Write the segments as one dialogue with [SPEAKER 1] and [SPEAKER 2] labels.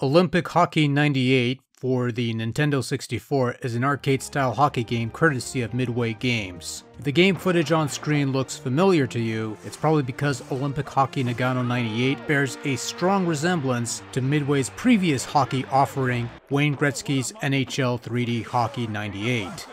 [SPEAKER 1] Olympic Hockey 98 for the Nintendo 64 is an arcade-style hockey game courtesy of Midway Games. If the game footage on screen looks familiar to you, it's probably because Olympic Hockey Nagano 98 bears a strong resemblance to Midway's previous hockey offering, Wayne Gretzky's NHL 3D Hockey 98.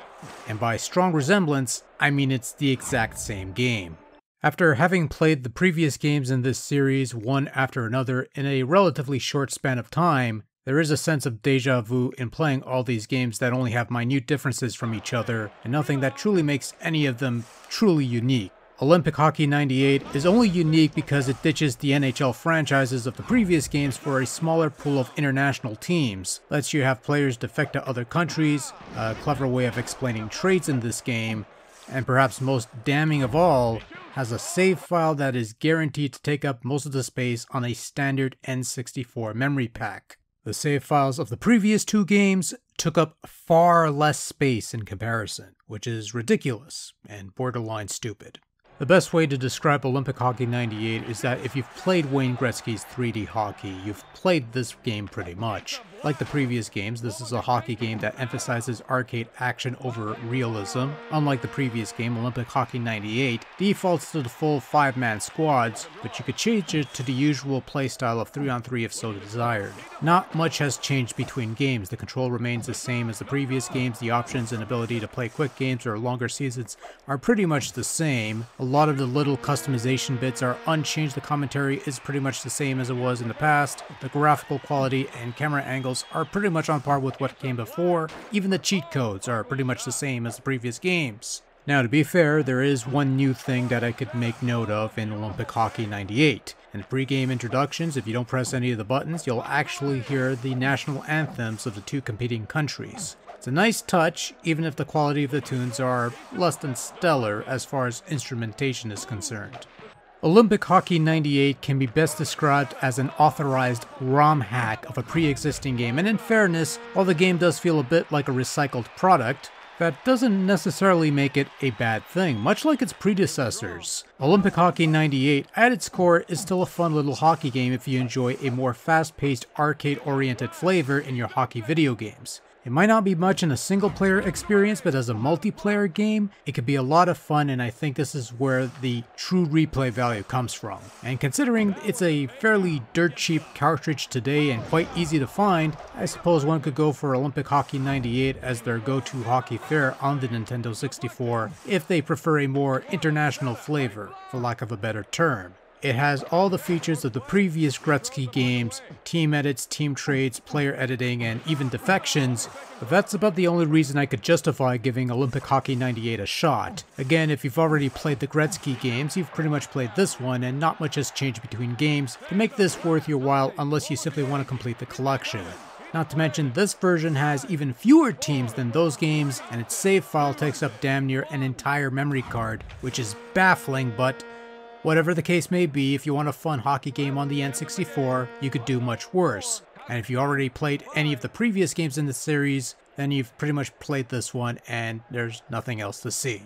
[SPEAKER 1] And by strong resemblance, I mean it's the exact same game. After having played the previous games in this series one after another in a relatively short span of time, there is a sense of deja vu in playing all these games that only have minute differences from each other, and nothing that truly makes any of them truly unique. Olympic Hockey 98 is only unique because it ditches the NHL franchises of the previous games for a smaller pool of international teams, lets you have players defect to other countries, a clever way of explaining trades in this game, and perhaps most damning of all, has a save file that is guaranteed to take up most of the space on a standard N64 memory pack. The save files of the previous two games took up far less space in comparison, which is ridiculous and borderline stupid. The best way to describe Olympic Hockey 98 is that if you've played Wayne Gretzky's 3D hockey, you've played this game pretty much. Like the previous games, this is a hockey game that emphasizes arcade action over realism. Unlike the previous game, Olympic Hockey 98 defaults to the full 5-man squads, but you could change it to the usual playstyle of 3-on-3 if so desired. Not much has changed between games. The control remains the same as the previous games. The options and ability to play quick games or longer seasons are pretty much the same. A lot of the little customization bits are unchanged. The commentary is pretty much the same as it was in the past. The graphical quality and camera angles are pretty much on par with what came before. Even the cheat codes are pretty much the same as the previous games. Now, to be fair, there is one new thing that I could make note of in Olympic Hockey 98. In pre-game introductions, if you don't press any of the buttons, you'll actually hear the national anthems of the two competing countries. It's a nice touch, even if the quality of the tunes are less than stellar as far as instrumentation is concerned. Olympic Hockey 98 can be best described as an authorized ROM hack of a pre-existing game, and in fairness, while the game does feel a bit like a recycled product, that doesn't necessarily make it a bad thing, much like its predecessors. Olympic Hockey 98, at its core, is still a fun little hockey game if you enjoy a more fast-paced, arcade-oriented flavor in your hockey video games. It might not be much in a single-player experience, but as a multiplayer game, it could be a lot of fun, and I think this is where the true replay value comes from. And considering it's a fairly dirt-cheap cartridge today and quite easy to find, I suppose one could go for Olympic Hockey 98 as their go-to hockey fare on the Nintendo 64 if they prefer a more international flavor, for lack of a better term. It has all the features of the previous Gretzky games, team edits, team trades, player editing, and even defections, but that's about the only reason I could justify giving Olympic Hockey 98 a shot. Again, if you've already played the Gretzky games, you've pretty much played this one, and not much has changed between games to make this worth your while unless you simply want to complete the collection. Not to mention, this version has even fewer teams than those games, and its save file takes up damn near an entire memory card, which is baffling, but whatever the case may be, if you want a fun hockey game on the N64, you could do much worse. And if you already played any of the previous games in the series, then you've pretty much played this one and there's nothing else to see.